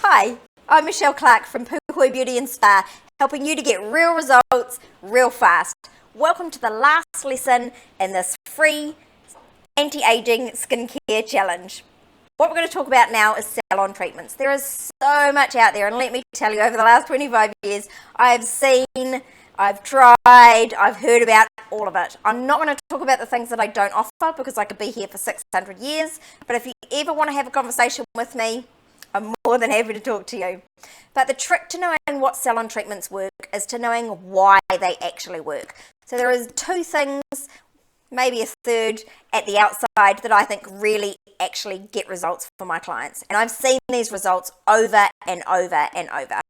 Hi, I'm Michelle Clark from Puhoi Beauty and Spa, helping you to get real results real fast. Welcome to the last lesson in this free anti-aging skincare challenge. What we're going to talk about now is salon treatments. There is so much out there, and let me tell you, over the last 25 years, I've seen, I've tried, I've heard about all of it. I'm not going to talk about the things that I don't offer because I could be here for 600 years, but if you ever want to have a conversation with me, I'm more than happy to talk to you. But the trick to knowing what salon treatments work is to knowing why they actually work. So there is two things, maybe a third at the outside, that I think really actually get results for my clients. And I've seen these results over and over and over.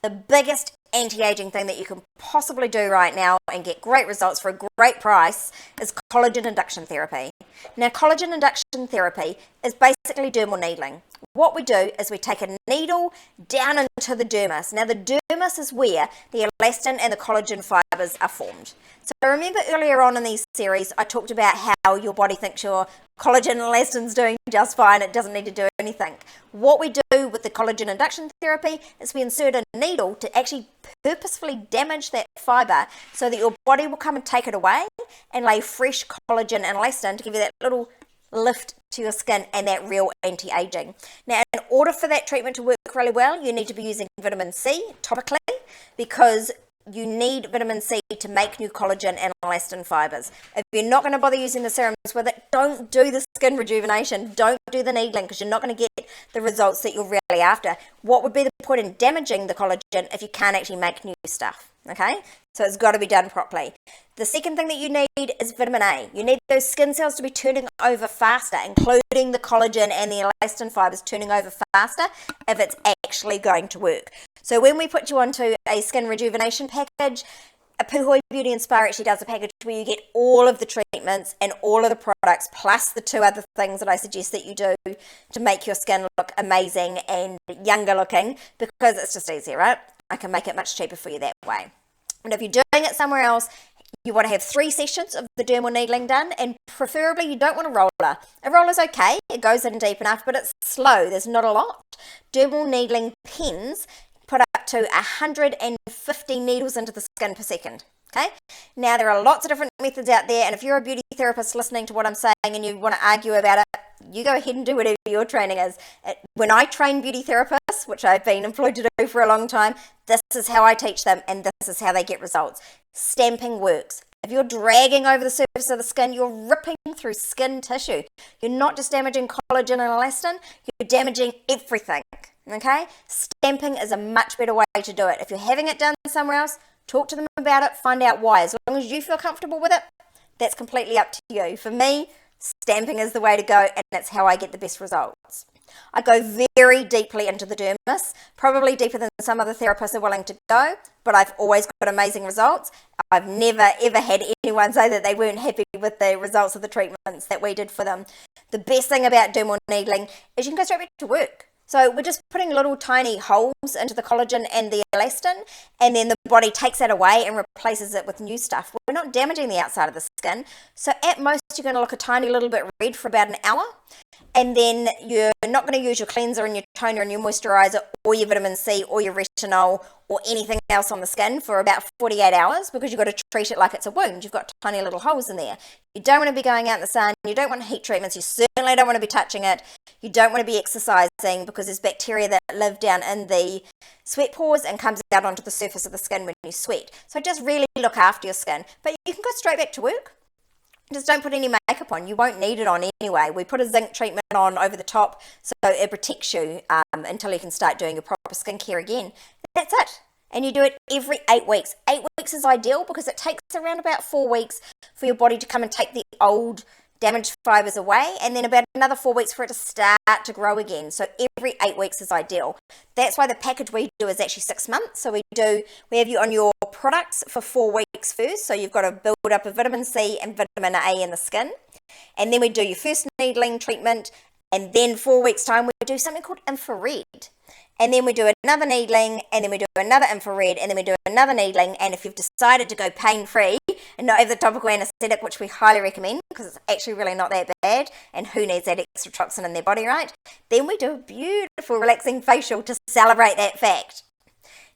The biggest anti-aging thing that you can possibly do right now and get great results for a great price is collagen induction therapy. Now, collagen induction therapy is basically dermal needling. What we do is we take a needle down into the dermis. Now, the dermis is where the elastin and the collagen fibers are formed. So remember earlier on in these series, I talked about how your body thinks your collagen and elastin's doing just fine. It doesn't need to do anything. What we do with the collagen induction therapy is we insert a needle to actually purposefully damage that fiber so that your body will come and take it away and lay fresh collagen and elastin to give you that little lift to your skin and that real anti-aging. Now, in order for that treatment to work really well, you need to be using vitamin C topically, because you need vitamin C to make new collagen and elastin fibers. If you're not going to bother using the serums with it, don't do the skin rejuvenation. Don't do the needling, because you're not going to get the results that you're really after. What would be the point in damaging the collagen if you can't actually make new stuff? Okay, so it's got to be done properly. The second thing that you need is vitamin A. You need those skin cells to be turning over faster, including the collagen and the elastin fibers turning over faster, if it's actually going to work. So when we put you onto a skin rejuvenation package, a Puhoi Beauty and Spa actually does a package where you get all of the treatments and all of the products, plus the two other things that I suggest that you do to make your skin look amazing and younger looking, because it's just easier, right? I can make it much cheaper for you that way. And if you're doing it somewhere else, you want to have 3 sessions of the dermal needling done, and preferably you don't want a roller. A roller's okay, it goes in deep enough, but it's slow, there's not a lot. Dermal needling pens put up to 150 needles into the skin per second. Okay. Now, there are lots of different methods out there, and if you're a beauty therapist listening to what I'm saying and you want to argue about it, you go ahead and do whatever your training is. When I train beauty therapists, which I've been employed to do for a long time, this is how I teach them, and this is how they get results. Stamping works. If you're dragging over the surface of the skin, you're ripping through skin tissue. You're not just damaging collagen and elastin, you're damaging everything. Okay? Stamping is a much better way to do it. If you're having it done somewhere else, talk to them about it, find out why. As long as you feel comfortable with it, that's completely up to you. For me, stamping is the way to go, and that's how I get the best results. I go very deeply into the dermis, probably deeper than some other therapists are willing to go, but I've always got amazing results. I've never ever had anyone say that they weren't happy with the results of the treatments that we did for them. The best thing about dermal needling is you can go straight back to work. So we're just putting little tiny holes into the collagen and the elastin, and then the body takes that away and replaces it with new stuff. We're not damaging the outside of the skin. So at most, you're going to look a tiny little bit red for about an hour, and then you're not going to use your cleanser and your toner and your moisturizer or your vitamin C or your retinol or anything else on the skin for about 48 hours, because you've got to treat it like it's a wound. You've got tiny little holes in there. You don't want to be going out in the sun. You don't want heat treatments. You certainly don't want to be touching it. You don't want to be exercising, because there's bacteria that live down in the sweat pores and comes out onto the surface of the skin when you sweat. So just really look after your skin. But you can go straight back to work. Just don't put any makeup on. You won't need it on anyway. We put a zinc treatment on over the top, so it protects you until you can start doing your proper skincare again. That's it. And you do it every 8 weeks. 8 weeks is ideal, because it takes around about 4 weeks for your body to come and take the old damaged fibers away, and then about another 4 weeks for it to start to grow again. So every 8 weeks is ideal. That's why the package we do is actually 6 months. So we have you on your products for 4 weeks first. So you've got to build up a vitamin C and vitamin A in the skin. And then we do your first needling treatment And then 4 weeks time, we do something called infrared. And then we do another needling, and then we do another infrared, and then we do another needling. And if you've decided to go pain-free and not have the topical anesthetic, which we highly recommend because it's actually really not that bad, and who needs that extra toxin in their body, right? Then we do a beautiful relaxing facial to celebrate that fact.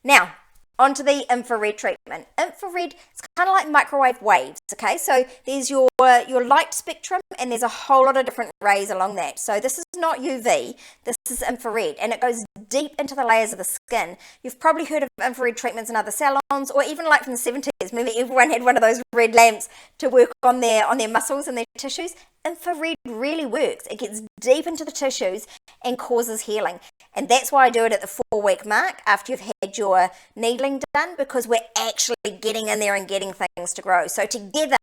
Now, onto the infrared treatment. Infrared is kind of like microwave waves, okay? So there's your light spectrum, and there's a whole lot of different rays along that. So this is not UV, this is infrared, and it goes deep into the layers of the skin. You've probably heard of infrared treatments in other salons, or even like from the 70s. Maybe everyone had one of those red lamps to work on their muscles and their tissues. Infrared really works. It gets deep into the tissues and causes healing. And that's why I do it at the 4-week mark after you've had your needling done, because we're actually getting in there and getting things to grow. So together,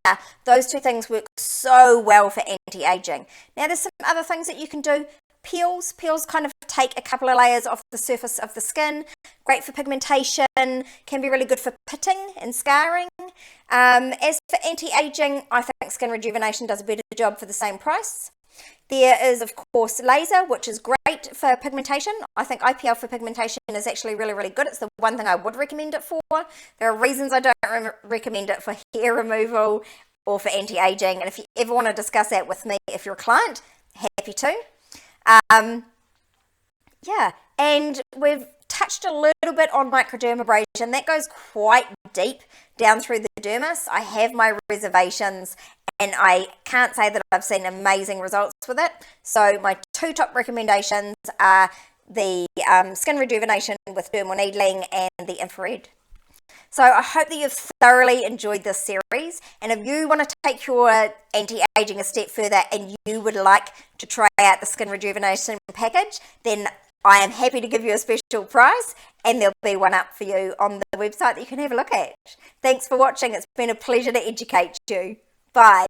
those two things work so well for anti-aging. Now, there's some other things that you can do. Peels kind of take a couple of layers off the surface of the skin. Great for pigmentation, can be really good for pitting and scarring. As for anti-aging, I think Skin Rejuvenation does a better job for the same price. There is, of course, laser, which is great for pigmentation. I think IPL for pigmentation is actually really, really good. It's the one thing I would recommend it for. There are reasons I don't recommend it for hair removal or for anti-aging. And if you ever want to discuss that with me, if you're a client, happy to. Yeah, and we've touched a little bit on microdermabrasion. That goes quite deep down through the dermis. I have my reservations, and I can't say that I've seen amazing results with it. So my two top recommendations are the Skin Rejuvenation with dermal needling and the infrared. So I hope that you've thoroughly enjoyed this series, and if you want to take your anti-aging a step further and you would like to try out the Skin Rejuvenation package, then I am happy to give you a special price, and there'll be one up for you on the website that you can have a look at. Thanks for watching. It's been a pleasure to educate you. Bye.